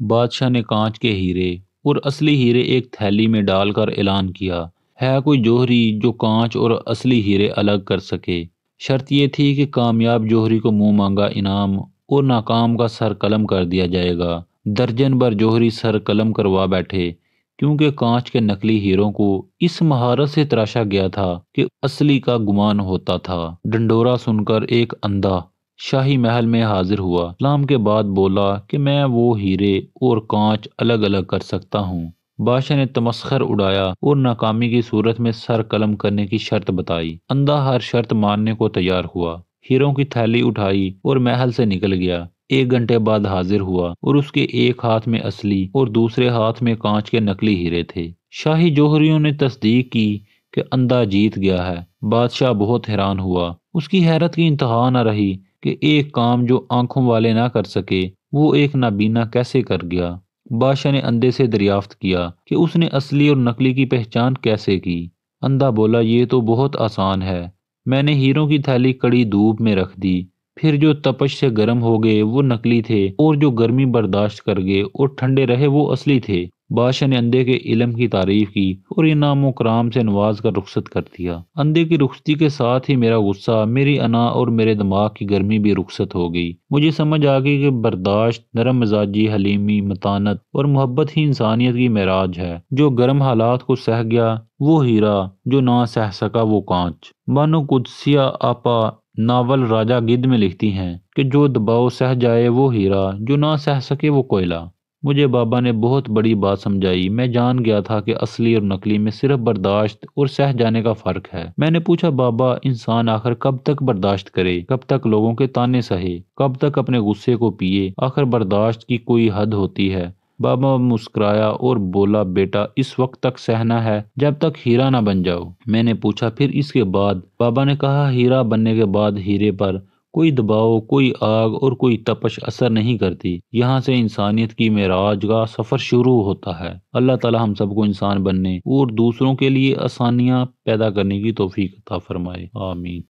بادشاہ نے کانچ کے ہیرے اور اصلی ہیرے ایک تھیلی میں ڈال کر اعلان کیا، ہے کوئی جوہری جو کانچ اور اصلی ہیرے الگ کر سکے؟ شرط یہ تھی کہ کامیاب جوہری کو منہ مانگا انعام اور ناکام کا سر قلم کر دیا جائے گا۔ درجن بھر جوہری سر قلم کروا بیٹھے، کیونکہ کانچ کے نقلی ہیروں کو اس مہارت سے تراشا گیا تھا کہ اصلی کا گمان ہوتا تھا۔ ڈنڈورا سن کر ایک اندھا شاہی محل میں حاضر ہوا، سلام کے بعد بولا کہ میں وہ ہیرے اور کانچ الگ الگ کر سکتا ہوں۔ بادشاہ نے تمسخر اڑایا اور ناکامی کی صورت میں سر قلم کرنے کی شرط بتائی۔ اندھا ہر شرط ماننے کو تیار ہوا، ہیروں کی تھیلی اٹھائی اور محل سے نکل گیا۔ 1 گھنٹے بعد حاضر ہوا اور اس کے ایک ہاتھ میں اصلی اور دوسرے ہاتھ میں کانچ کے نقلی ہیرے تھے۔ شاہی جوہریوں نے تصدیق کی کہ اندھا جیت گیا ہے۔ بادشاہ بہت حیران ہوا، اس کی حیرت کی انتہا نہ رہی کہ ایک کام جو آنکھوں والے نہ کر سکے وہ ایک نابینا کیسے کر گیا۔ بادشاہ نے اندھے سے دریافت کیا کہ اس نے اصلی اور نقلی کی پہچان کیسے کی۔ اندھا بولا، یہ تو بہت آسان ہے، میں نے ہیروں کی تھیلی کڑی دھوپ میں رکھ دی، پھر جو تپش سے گرم ہو گئے وہ نقلی تھے اور جو گرمی برداشت کر گئے اور ٹھنڈے رہے وہ اصلی تھے۔ بادشاہ نے اندھے کے علم کی تعریف کی اور انعام و کرام سے نواز کر رخصت کر دیا۔ اندھے کی رخصتی کے ساتھ ہی میرا غصہ، میری انا اور میرے دماغ کی گرمی بھی رخصت ہو گئی۔ مجھے سمجھ آ گئی کہ برداشت، نرم مزاجی، حلیمی، متانت اور محبت ہی انسانیت کی معراج ہے۔ جو گرم حالات کو سہ گیا وہ ہیرا، جو نہ سہ سکا وہ کانچ۔ بانو قدسیہ آپا ناول راجہ گدھ میں لکھتی ہیں کہ جو دباؤ سہ جائے وہ ہیرا، جو نہ سہ سکے وہ کوئلہ۔ مجھے بابا نے بہت بڑی بات سمجھائی۔ میں جان گیا تھا کہ اصلی اور نقلی میں صرف برداشت اور سہ جانے کا فرق ہے۔ میں نے پوچھا، بابا انسان آخر کب تک برداشت کرے، کب تک لوگوں کے طعنے سہے، کب تک اپنے غصے کو پیے؟ آخر برداشت کی کوئی حد ہوتی ہے۔ بابا مسکرایا اور بولا، بیٹا اس وقت تک سہنا ہے جب تک ہیرا نہ بن جاؤ۔ میں نے پوچھا، پھر اس کے بعد؟ بابا نے کہا، ہیرا بننے کے بعد ہیرے پر کوئی دباؤ، کوئی آگ اور کوئی تپش اثر نہیں کرتی۔ یہاں سے انسانیت کی معراج کا سفر شروع ہوتا ہے۔ اللہ تعالی ہم سب کو انسان بننے اور دوسروں کے لیے آسانیاں پیدا کرنے کی توفیق عطا فرمائے، آمین۔